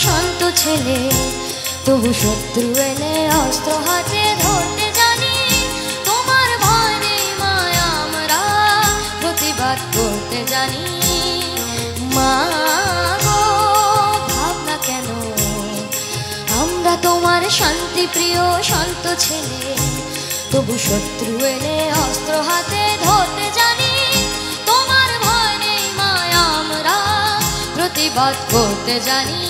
শান্ত ছেলে, তবু শত্রু এলে অস্ত্র হাতে ধরতে জানি। তোমার ভয় নেই মায়া, আমরা প্রতিবাদ করতে জানি। মা গো ভাবনা কেন, আমরা তোমার শান্তি প্রিয় শান্ত ছেলে, তবু শত্রু এলে অস্ত্র হাতে ধরতে জানি। তোমার ভয় নেই মায়া, আমরা প্রতিবাদ করতে জানি।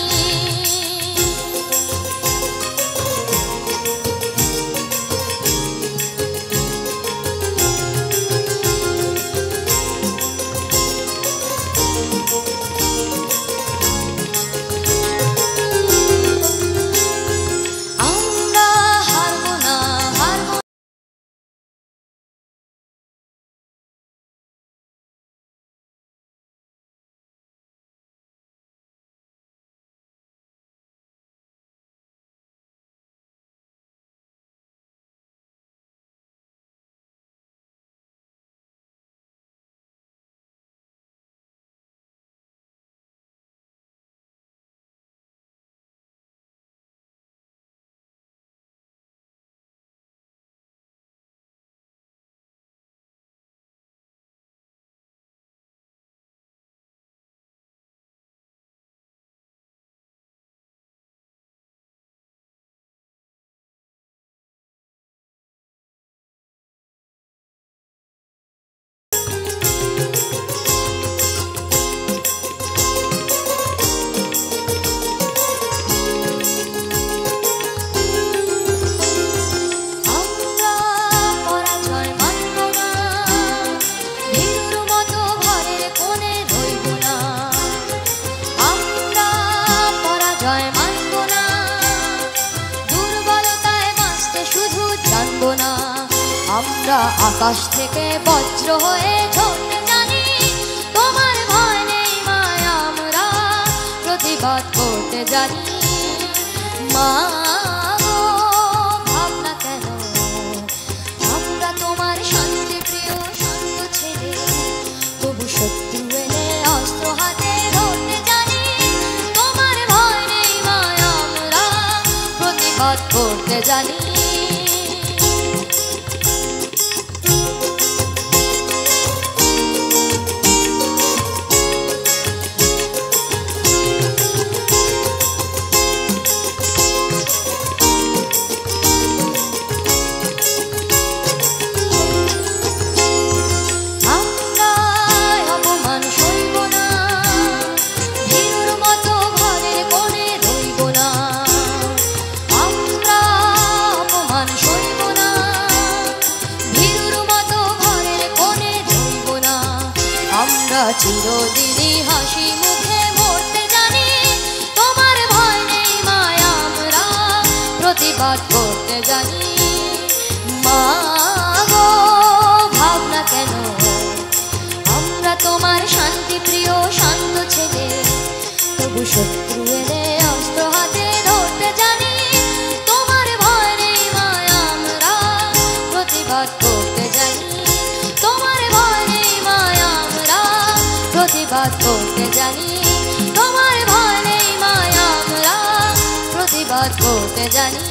আমরা আকাশ থেকে বজ্র হয়ে ঝরতে জানি। তোমার ভয় নেই মায়া, আমরা প্রতিবাদ করতে জানি। মা গো ভাবনা কেন, আমরা তোমার শান্তি প্রিয় শান্ত ছেলে, তবু শত্রু এলে অস্ত্র হাতে ধরতে জানি। তোমার ভয় নেই মায়া, আমরা প্রতিবাদ করতে জানি। চিরদিনই হাসি মুখে মরতে জানি। তোমার ভয় নেই মায়া, আমরা প্রতিবাদ করতে জানি। মা গো ভাবনা কেন, আমরা তোমার শান্তি প্রিয় শান্ত ছেলে, তবু শত্রু এলে অস্ত্র হাতে ধরতে জানি। তোমার ভয় নেই মায়া, আমরা প্রতিবাদ করতে জানি। তোমার ভয় নেই মায়া, আমরা প্রতিবাদ করতে জানি। তোমার ভয় নেই মায়া, আমরা প্রতিবাদ করতে জানি।